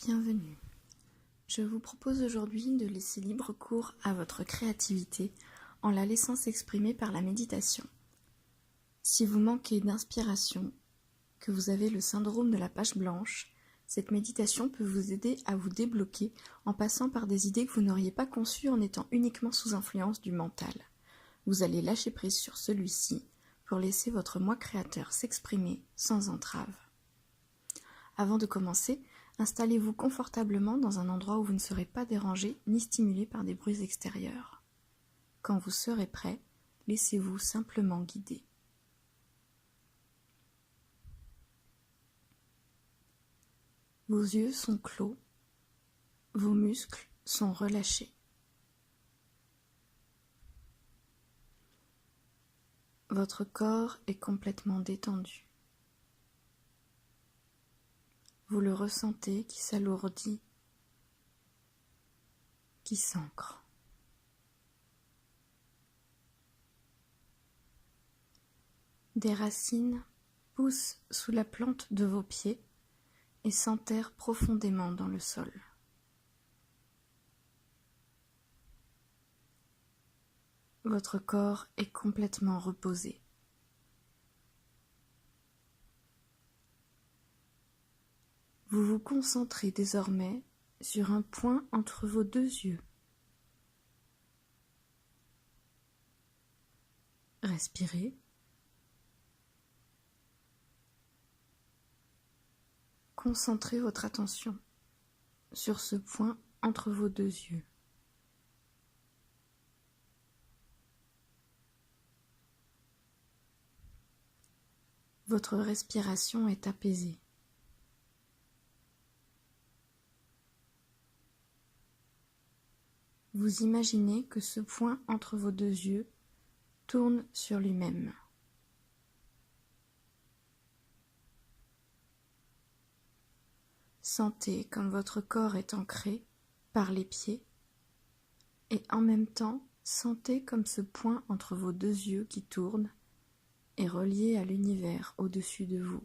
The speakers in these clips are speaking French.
Bienvenue. Je vous propose aujourd'hui de laisser libre cours à votre créativité en la laissant s'exprimer par la méditation. Si vous manquez d'inspiration, que vous avez le syndrome de la page blanche, cette méditation peut vous aider à vous débloquer en passant par des idées que vous n'auriez pas conçues en étant uniquement sous influence du mental. Vous allez lâcher prise sur celui-ci pour laisser votre moi créateur s'exprimer sans entrave. Avant de commencer, installez-vous confortablement dans un endroit où vous ne serez pas dérangé ni stimulé par des bruits extérieurs. Quand vous serez prêt, laissez-vous simplement guider. Vos yeux sont clos, vos muscles sont relâchés. Votre corps est complètement détendu. Vous le ressentez qui s'alourdit, qui s'ancre. Des racines poussent sous la plante de vos pieds et s'enterrent profondément dans le sol. Votre corps est complètement reposé. Vous vous concentrez désormais sur un point entre vos deux yeux. Respirez. Concentrez votre attention sur ce point entre vos deux yeux. Votre respiration est apaisée. Vous imaginez que ce point entre vos deux yeux tourne sur lui-même. Sentez comme votre corps est ancré par les pieds et en même temps sentez comme ce point entre vos deux yeux qui tourne est relié à l'univers au-dessus de vous.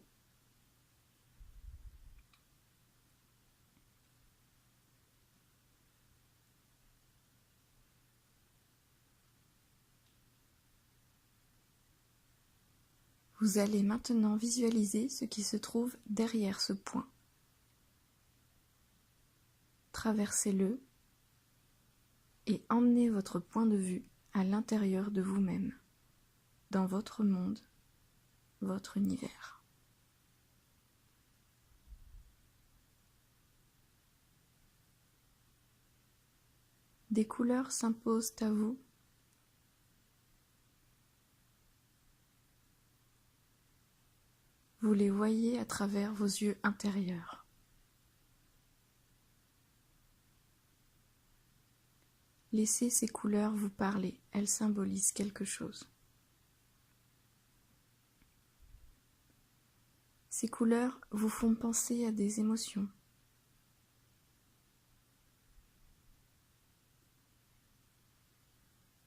Vous allez maintenant visualiser ce qui se trouve derrière ce point. Traversez-le et emmenez votre point de vue à l'intérieur de vous-même, dans votre monde, votre univers. Des couleurs s'imposent à vous. Vous les voyez à travers vos yeux intérieurs. Laissez ces couleurs vous parler, elles symbolisent quelque chose. Ces couleurs vous font penser à des émotions.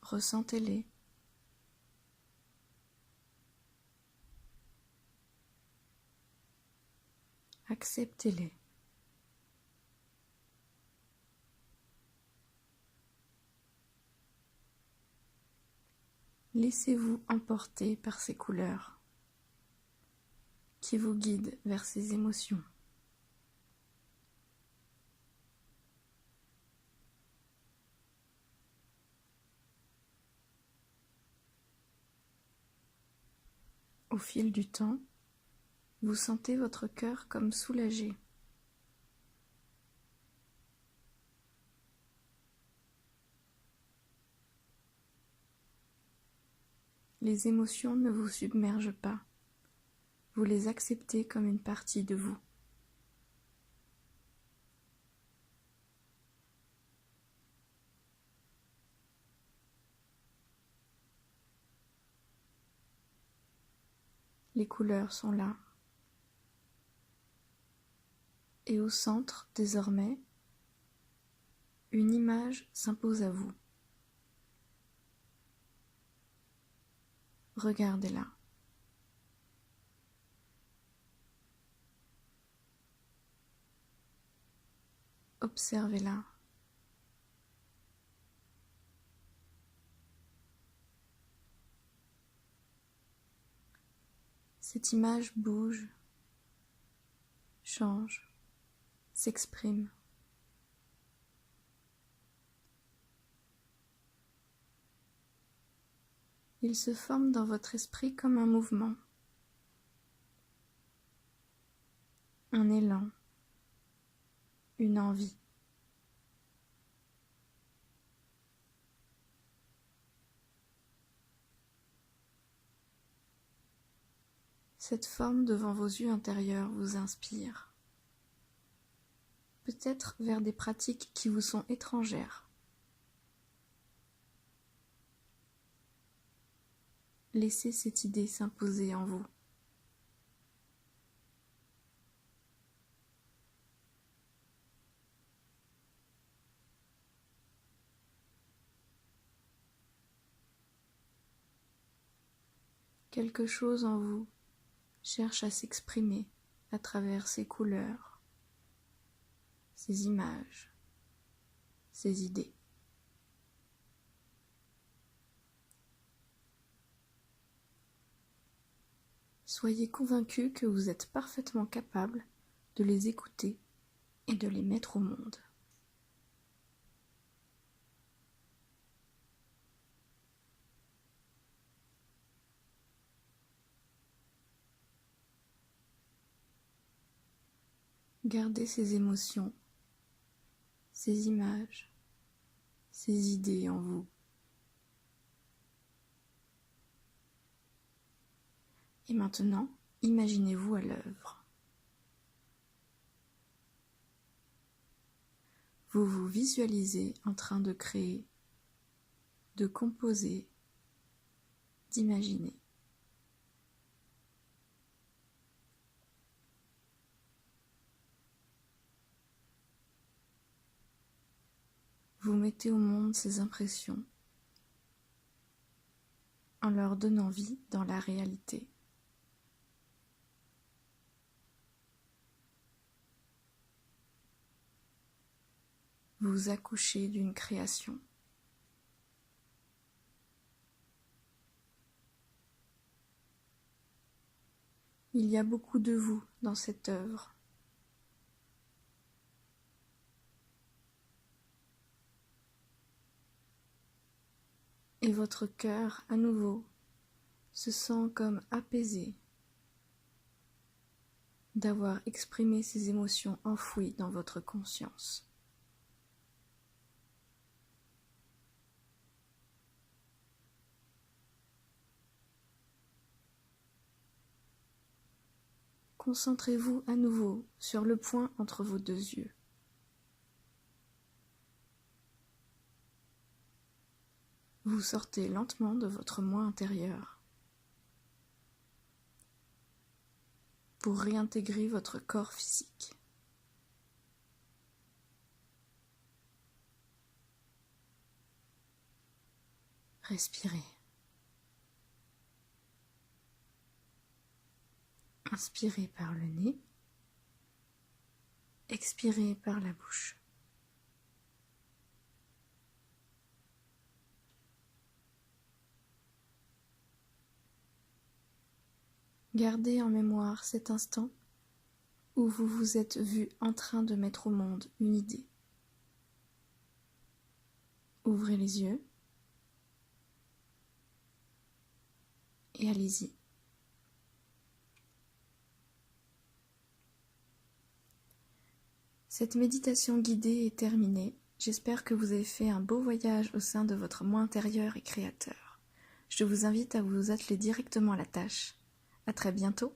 Ressentez-les. Acceptez-les. Laissez-vous emporter par ces couleurs qui vous guident vers ces émotions. Au fil du temps, vous sentez votre cœur comme soulagé. Les émotions ne vous submergent pas. Vous les acceptez comme une partie de vous. Les couleurs sont là. Et au centre, désormais, une image s'impose à vous. Regardez-la. Observez-la. Cette image bouge, change, s'exprime. Il se forme dans votre esprit comme un mouvement, un élan, une envie. Cette forme devant vos yeux intérieurs vous inspire, peut-être vers des pratiques qui vous sont étrangères. Laissez cette idée s'imposer en vous. Quelque chose en vous cherche à s'exprimer à travers ces couleurs, ces images, ces idées. Soyez convaincu que vous êtes parfaitement capable de les écouter et de les mettre au monde. Gardez ces émotions, ces images, ces idées en vous. Et maintenant, imaginez-vous à l'œuvre. Vous vous visualisez en train de créer, de composer, d'imaginer. Vous mettez au monde ces impressions en leur donnant vie dans la réalité. Vous accouchez d'une création. Il y a beaucoup de vous dans cette œuvre. Et votre cœur, à nouveau, se sent comme apaisé d'avoir exprimé ces émotions enfouies dans votre conscience. Concentrez-vous à nouveau sur le point entre vos deux yeux. Vous sortez lentement de votre moi intérieur pour réintégrer votre corps physique. Respirez. Inspirez par le nez, expirez par la bouche. Gardez en mémoire cet instant où vous vous êtes vu en train de mettre au monde une idée. Ouvrez les yeux et allez-y. Cette méditation guidée est terminée. J'espère que vous avez fait un beau voyage au sein de votre moi intérieur et créateur. Je vous invite à vous atteler directement à la tâche. À très bientôt.